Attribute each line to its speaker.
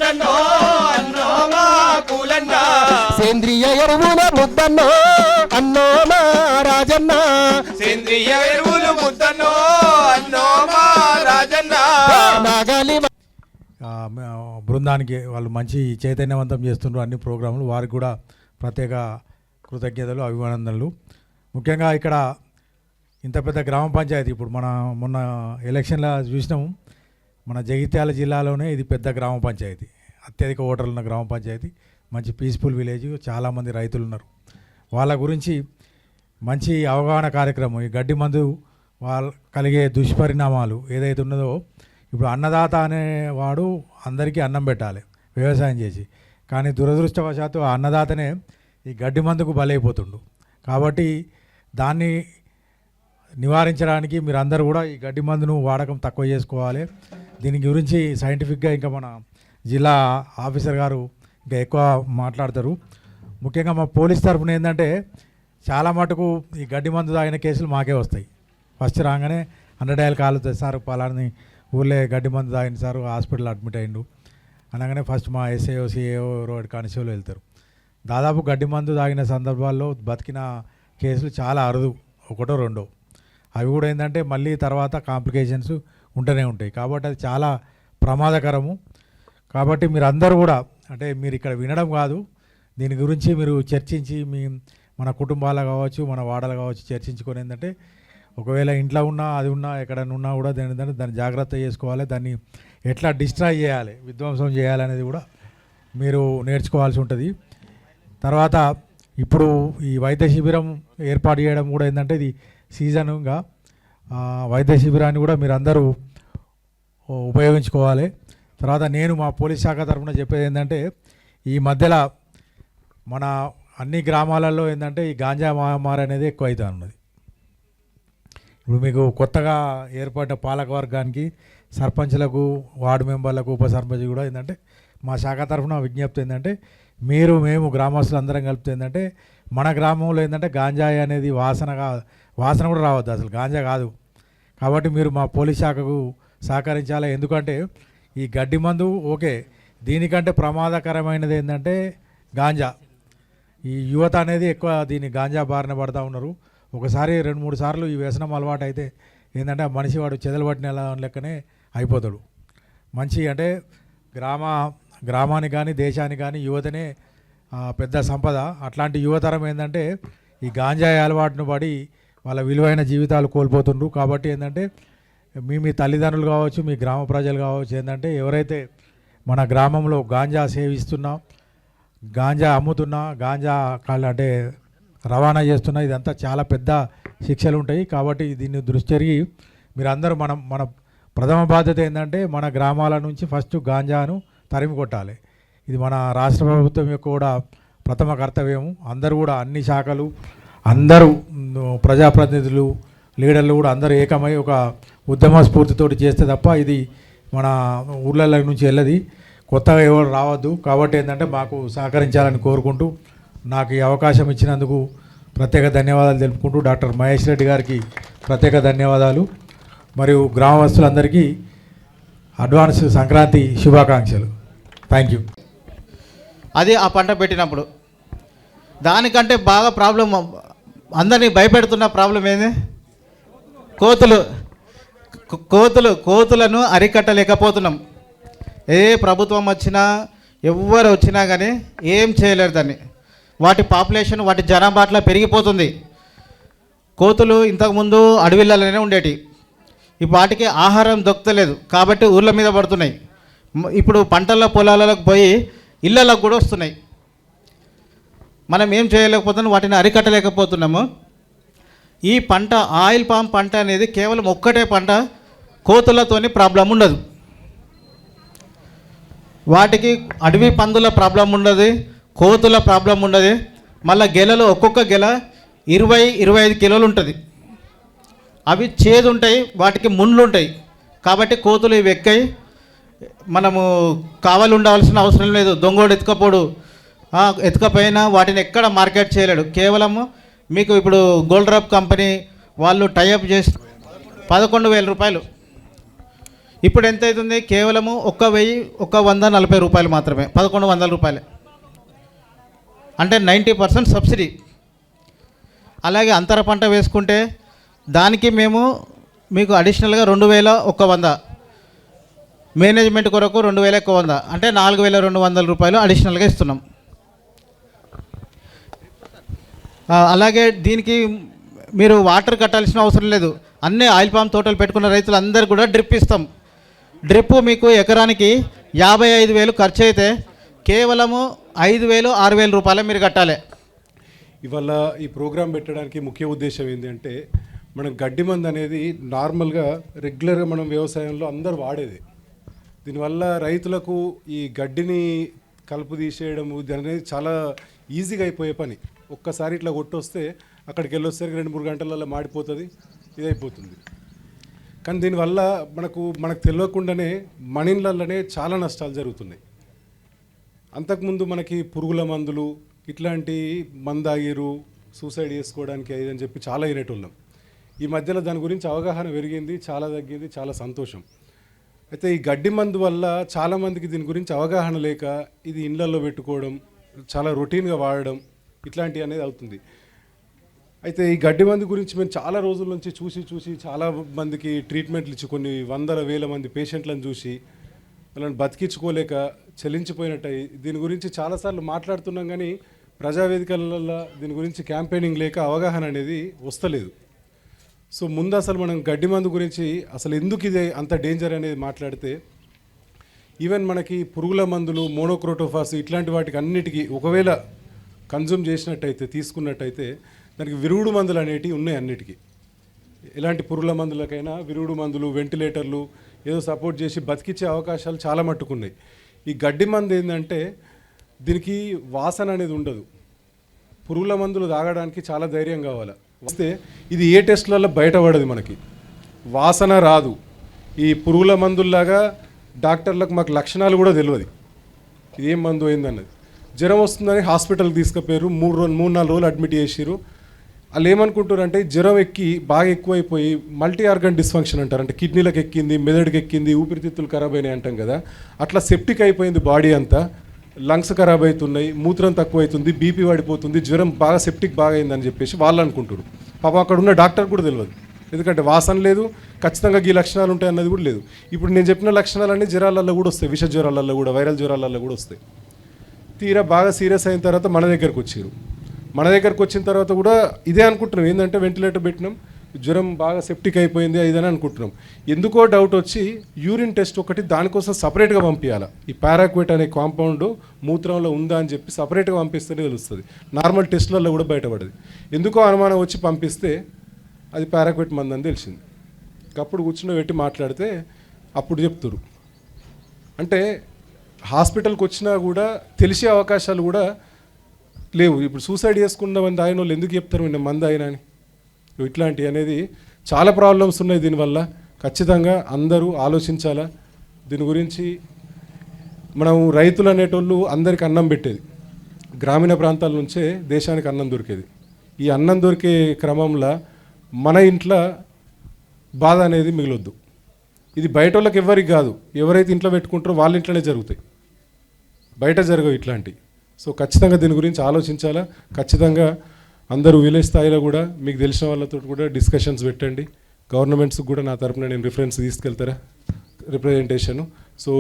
Speaker 1: ముద్దన్నో అన్నో మా కూలన్న
Speaker 2: సేంద్రియ ఎరువుల ముద్దన్నో అన్నో మా రాజన్న
Speaker 1: సేంద్రియ ఎరువులు ముద్దన్నో అన్నో మా రాజన్న
Speaker 2: నాగాలి
Speaker 3: బృందానికి వాళ్ళు మంచి చైతన్యవంతం చేస్తున్నారు అన్ని ప్రోగ్రాములు. వారికి కూడా ప్రత్యేక కృతజ్ఞతలు, అభినందనలు. ముఖ్యంగా ఇక్కడ ఇంత పెద్ద గ్రామ పంచాయతీ, ఇప్పుడు మొన్న ఎలక్షన్లో చూసినాము, మన జగిత్యాల జిల్లాలోనే ఇది పెద్ద గ్రామ పంచాయతీ, అత్యధిక ఓటర్లు ఉన్న గ్రామ పంచాయతీ, మంచి పీస్ఫుల్ విలేజ్, చాలామంది రైతులు ఉన్నారు. వాళ్ళ గురించి మంచి అవగాహన కార్యక్రమం. ఈ గడ్డి మందు వాళ్ళ కలిగే దుష్పరిణామాలు ఏదైతే ఉన్నదో, ఇప్పుడు అన్నదాత అనేవాడు అందరికీ అన్నం పెట్టాలి వ్యవసాయం చేసి, కానీ దురదృష్టవశాత్తు ఆ అన్నదాతనే ఈ గడ్డి మందుకు బలైపోతుండు. కాబట్టి దాన్ని నివారించడానికి మీరందరూ కూడా ఈ గడ్డి మందును వాడకం తక్కువ చేసుకోవాలి. దీని గురించి సైంటిఫిక్గా ఇంకా మన జిల్లా ఆఫీసర్ గారు ఇంకా ఎక్కువ మాట్లాడతారు. ముఖ్యంగా మా పోలీస్ తరఫున ఏంటంటే చాలా మటుకు ఈ గడ్డి మందు తాగిన కేసులు మాకే వస్తాయి. ఫస్ట్ రాగానే 100 డయల్ కాల్ వస్తుంది, సార్ పలాని ఊళ్ళో గడ్డి మందు తాగింది సార్, హాస్పిటల్ అడ్మిట్ అయ్యిండు అనగానే ఫస్ట్ మా ఎస్ఐఓ సిఏఓ రోడ్ కానిస్టేబుల్ వెళ్తారు. దాదాపు గడ్డి మందు తాగిన సందర్భాల్లో బతికిన కేసులు చాలా అరుదు, 1 or 2. అవి కూడా ఏంటంటే మళ్ళీ తర్వాత కాంప్లికేషన్స్ ఉంటూనే ఉంటాయి. కాబట్టి అది చాలా ప్రమాదకరము. కాబట్టి మీరు అందరూ కూడా అంటే మీరు ఇక్కడ వినడం కాదు, దీని గురించి మీరు చర్చించి మన కుటుంబాలు కావచ్చు, మన వాడలు కావచ్చు చర్చించుకొని ఏంటంటే ఒకవేళ ఇంట్లో ఉన్నా అది ఉన్నా ఎక్కడైనా ఉన్నా కూడా దాన్ని జాగ్రత్త చేసుకోవాలి. దాన్ని ఎట్లా డిస్ట్రాయ్ చేయాలి, విధ్వంసం చేయాలి అనేది కూడా మీరు నేర్చుకోవాల్సి ఉంటుంది. తర్వాత ఇప్పుడు ఈ వైద్య శిబిరం ఏర్పాటు చేయడం కూడా ఏంటంటే ఇది సీజన్గా వైద్య శిబిరాన్ని కూడా మీరు అందరూ ఉపయోగించుకోవాలి. తర్వాత నేను మా పోలీస్ శాఖ తరఫున చెప్పేది ఏంటంటే ఈ మధ్యలో మన అన్ని గ్రామాలలో ఏంటంటే ఈ గాంజా మహమ్మారి అనేది ఎక్కువ అవుతూ ఉన్నది. ఇప్పుడు మీకు కొత్తగా ఏర్పడ్డ పాలకవర్గానికి, సర్పంచ్లకు, వార్డు మెంబర్లకు, ఉప సర్పంచ్ కూడా ఏంటంటే మా శాఖ తరఫున విజ్ఞప్తి ఏంటంటే మేము గ్రామస్తులు అందరం కలిపితే ఏంటంటే మన గ్రామంలో ఏంటంటే గాంజాయి అనేది వాసన కూడా రావద్దు, అసలు గాంజా కాదు. కాబట్టి మీరు మా పోలీస్ శాఖకు సహకరించాలి. ఎందుకంటే ఈ గడ్డి మందు ఓకే, దీనికంటే ప్రమాదకరమైనది ఏంటంటే గాంజా. ఈ యువత అనేది ఎక్కువ దీన్ని గాంజా బారిన పడుతూ ఉన్నారు. ఒకసారి 2-3 సార్లు ఈ వ్యసనం అలవాటు అయితే ఏంటంటే ఆ మనిషి వాడు చెదలు పట్టిన లెక్కనే అయిపోతాడు. మంచి అంటే గ్రామానికి కానీ దేశానికి కానీ యువతనే పెద్ద సంపద. అట్లాంటి యువతరం ఏంటంటే ఈ గాంజాయి అలవాటును పడి వాళ్ళ విలువైన జీవితాలు కోల్పోతుండ్రు. కాబట్టి ఏంటంటే మీ తల్లిదండ్రులు కావచ్చు, మీ గ్రామ ప్రజలు కావచ్చు ఏంటంటే ఎవరైతే మన గ్రామంలో గాంజా సేవిస్తున్నా, గాంజా అమ్ముతున్నా, గాంజా అంటే రవాణా చేస్తున్నా, ఇదంతా చాలా పెద్ద శిక్షలు ఉంటాయి. కాబట్టి దీన్ని దృష్టి మీరందరూ మన ప్రథమ బాధ్యత ఏంటంటే మన గ్రామాల నుంచి ఫస్ట్ గాంజాను తరిమి కొట్టాలి. ఇది మన రాష్ట్ర ప్రభుత్వం యొక్క కూడా ప్రథమ కర్తవ్యము. అందరూ కూడా అన్ని శాఖలు, అందరూ ప్రజాప్రతినిధులు, లీడర్లు కూడా అందరూ ఏకమై ఒక ఉద్యమ స్ఫూర్తితోటి చేస్తే తప్ప ఇది మన ఊళ్ళ నుంచి వెళ్ళది, కొత్తగా ఎవరు రావద్దు. కాబట్టి ఏంటంటే మాకు సహకరించాలని కోరుకుంటూ నాకు ఈ అవకాశం ఇచ్చినందుకు ప్రత్యేక ధన్యవాదాలు తెలుపుకుంటూ డాక్టర్ మహేష్ రెడ్డి గారికి ప్రత్యేక ధన్యవాదాలు. మరియు గ్రామస్తులందరికీ అడ్వాన్స్ సంక్రాంతి శుభాకాంక్షలు. Thank you.
Speaker 4: అది ఆ పంట పెట్టినప్పుడు దానికంటే బాగా ప్రాబ్లం, అందరినీ భయపెడుతున్న ప్రాబ్లం ఏంది? కోతులను అరికట్టలేకపోతున్నాం. ఏ ప్రభుత్వం వచ్చినా ఎవరు వచ్చినా కానీ ఏం చేయలేరు దాన్ని. వాటి పాపులేషన్, వాటి జనాభా అట్లా పెరిగిపోతుంది. కోతులు ఇంతకుముందు అడవిళ్ళలోనే ఉండేటి, ఈ వాటికి ఆహారం దొరకలేదు కాబట్టి ఊళ్ళ మీద పడుతున్నాయి. ఇప్పుడు పంటల పొలాలకు పోయి ఇళ్ళలకు కూడా వస్తున్నాయి. మనం ఏం చేయలేకపోతున్నాం, వాటిని అరికట్టలేకపోతున్నాము. ఈ పంట ఆయిల్ పామ్ పంట అనేది కేవలం ఒక్కటే పంట, కోతులతోని ప్రాబ్లం ఉండదు. వాటికి అడవి పందుల ప్రాబ్లం ఉండదు, కోతుల ప్రాబ్లం ఉండదు. మళ్ళీ గెలలు ఒక్కొక్క గెల 20-25 కిలోలు ఉంటుంది. అవి చేదు ఉంటాయి, వాటికి ముళ్ళు ఉంటాయి. కాబట్టి కోతులు ఇవి ఎక్కాయి. మనము కావాలి ఉండవలసిన అవసరం లేదు. దొంగోడు ఎత్తుకపోయినా వాటిని ఎక్కడ మార్కెట్ చేయలేడు. కేవలము మీకు ఇప్పుడు గోల్డ్ డ్రాప్ కంపెనీ వాళ్ళు టైఅప్ చేసి 11,000 రూపాయలు ఇప్పుడు ఎంత అవుతుంది? కేవలము 1,140 రూపాయలు మాత్రమే, 1,100 రూపాయలే. అంటే 90% సబ్సిడీ. అలాగే అంతర పంట వేసుకుంటే దానికి మేము మీకు అడిషనల్గా 2,100, మేనేజ్మెంట్ కొరకు 2,100, అంటే 4,200 రూపాయలు అడిషనల్గా ఇస్తున్నాం. అలాగే దీనికి మీరు వాటర్ కట్టాల్సిన అవసరం లేదు. అన్నీ ఆయిల్ పామ్ తోటలు పెట్టుకున్న రైతులందరూ కూడా డ్రిప్ ఇస్తాం. డ్రిప్ మీకు ఎకరానికి 55,000 ఖర్చు అయితే కేవలము 5,000, 6,000 రూపాయలు మీరు కట్టాలి.
Speaker 5: ఇవాళ ఈ ప్రోగ్రాం పెట్టడానికి ముఖ్య ఉద్దేశం ఏంటంటే, మనం గడ్డి మందు అనేది నార్మల్గా రెగ్యులర్గా మనం వ్యవసాయంలో అందరూ వాడేది. దీనివల్ల రైతులకు ఈ గడ్డిని కలుపు తీసేయడం ఇది అనేది చాలా ఈజీగా అయిపోయే పని. ఒక్కసారి ఇట్లా కొట్టొస్తే అక్కడికి వెళ్ళొస్తే 2-3 గంటలలో మాడిపోతుంది, ఇది అయిపోతుంది. కానీ దీనివల్ల మనకు తెలియకుండానే మన ఇళ్ళల్లోనే చాలా నష్టాలు జరుగుతున్నాయి. అంతకుముందు మనకి పురుగుల మందులు ఇట్లాంటి మందాగిరు సూసైడ్ చేసుకోవడానికి అయ్యేదని చెప్పి చాలా వినేటోళ్ళం. ఈ మధ్యలో దాని గురించి అవగాహన పెరిగింది, చాలా తగ్గింది, చాలా సంతోషం. అయితే ఈ గడ్డి మందు వల్ల చాలామందికి దీని గురించి అవగాహన లేక ఇది ఇళ్ళల్లో పెట్టుకోవడం, చాలా రొటీన్గా వాడడం ఇట్లాంటివి అనేది అవుతుంది. అయితే ఈ గడ్డి మందు గురించి మేము చాలా రోజుల నుంచి చూసి చాలా మందికి ట్రీట్మెంట్లు ఇచ్చి కొన్ని 100,000 మంది పేషెంట్లను చూసి వాళ్ళని బతికించుకోలేక చెల్లించిపోయినట్టు దీని గురించి చాలాసార్లు మాట్లాడుతున్నాం. కానీ ప్రజావేదికలలో దీని గురించి క్యాంపెయినింగ్ లేక అవగాహన అనేది వస్తలేదు. సో ముందు అసలు మనం గడ్డి మందు గురించి అసలు ఎందుకు ఇది అంత డేంజర్ అనేది మాట్లాడితే, ఈవెన్ మనకి పురుగుల మందులు మోనోక్రోటోఫాస్ ఇట్లాంటి వాటికి అన్నిటికీ ఒకవేళ కన్జ్యూమ్ చేసినట్టయితే తీసుకున్నట్టయితే దానికి విరుగుడు మందులు అనేటివి ఉన్నాయి. అన్నిటికీ ఎలాంటి పురుగుల మందులకైనా విరుగుడు మందులు, వెంటిలేటర్లు ఏదో సపోర్ట్ చేసి బతికించే అవకాశాలు చాలా మట్టుకున్నాయి. ఈ గడ్డి మందు ఏంటంటే దీనికి వాసన అనేది ఉండదు. పురుగుల మందులు తాగడానికి చాలా ధైర్యం కావాలి. వస్తే ఇది ఏ టెస్ట్లలో బయటపడదు, మనకి వాసన రాదు. ఈ పురుగుల మందుల్లాగా డాక్టర్లకు మాకు లక్షణాలు కూడా తెలియదు, ఇది ఏం మందు అయిందన్నది. జ్వరం వస్తుందని హాస్పిటల్కి తీసుకుపోయారు, 3-4 రోజులు అడ్మిట్ చేసిరు. వాళ్ళు ఏమనుకుంటారు అంటే జ్వరం ఎక్కి బాగా ఎక్కువైపోయి మల్టీ ఆర్గన్ డిస్ఫంక్షన్ అంటారు. అంటే కిడ్నీలకు ఎక్కింది, మెదడుకి ఎక్కింది, ఊపిరితిత్తులు ఖరాబ్ అయినాయి అంటాం కదా. అట్లా సెప్టిక్ అయిపోయింది బాడీ అంతా, లంగ్స్ ఖరాబ్ అవుతున్నాయి, మూత్రం తక్కువ అవుతుంది, బీపీ పడిపోతుంది, జ్వరం బాగా సెప్టిక్ బాగా అయిందని చెప్పేసి వాళ్ళు అనుకుంటారు. పాపం అక్కడ ఉన్న డాక్టర్ కూడా తెలియదు, ఎందుకంటే వాసన లేదు, ఖచ్చితంగా ఈ లక్షణాలు ఉంటాయి అన్నది కూడా లేదు. ఇప్పుడు నేను చెప్పిన లక్షణాలన్నీ జ్వరాలలో కూడా వస్తాయి, విష జ్వరాలలో కూడా, వైరల్ జ్వరాలలో కూడా వస్తాయి. తీరా బాగా సీరియస్ అయిన తర్వాత మన దగ్గరకు వచ్చారు. మన దగ్గరకు వచ్చిన తర్వాత కూడా ఇదే అనుకుంటున్నాం, ఏంటంటే వెంటిలేటర్ పెట్టినాం, జ్వరం బాగా సెప్టిక్ అయిపోయింది ఇదని అనుకుంటున్నాం. ఎందుకో డౌట్ వచ్చి యూరిన్ టెస్ట్ ఒకటి దానికోసం సపరేట్గా పంపించాలి. ఈ పారాక్వేట్ అనే కాంపౌండ్ మూత్రంలో ఉందా అని చెప్పి సపరేట్గా పంపిస్తేనే తెలుస్తుంది. నార్మల్ టెస్ట్లలో కూడా బయటపడదు. ఎందుకో అనుమానం వచ్చి పంపిస్తే అది పారాక్వేట్ మందు అని తెలిసింది. అప్పుడు కూర్చుని పెట్టి మాట్లాడితే అప్పుడు చెప్తారు. అంటే హాస్పిటల్కి వచ్చినా కూడా తెలిసే అవకాశాలు కూడా లేవు. ఇప్పుడు సూసైడ్ చేసుకున్న మంది ఆయన వాళ్ళు ఎందుకు చెప్తారు నిన్న మంది ఆయన అని? ఇట్లాంటివి అనేది చాలా ప్రాబ్లమ్స్ ఉన్నాయి. దీనివల్ల ఖచ్చితంగా అందరూ ఆలోచించాలా. దీని గురించి మనం రైతులు అనేటోళ్ళు అందరికి అన్నం పెట్టేది, గ్రామీణ ప్రాంతాల నుంచే దేశానికి అన్నం దొరికేది. ఈ అన్నం దొరికే క్రమంలో మన ఇంట్లో బాధ అనేది మిగలొద్దు. ఇది బయట వాళ్ళకి ఎవరికి కాదు, ఎవరైతే ఇంట్లో పెట్టుకుంటారో వాళ్ళ ఇంట్లోనే జరుగుతాయి, బయట జరగవు ఇట్లాంటివి. సో ఖచ్చితంగా దీని గురించి ఆలోచించాలా. ఖచ్చితంగా అందరూ విలేజ్ స్థాయిలో కూడా మీకు తెలిసిన వాళ్ళతో కూడా డిస్కషన్స్ పెట్టండి. గవర్నమెంట్స్కి కూడా నా తరపున నేను రిఫరెన్స్ తీసుకెళ్తారా రిప్రజెంటేషను. సో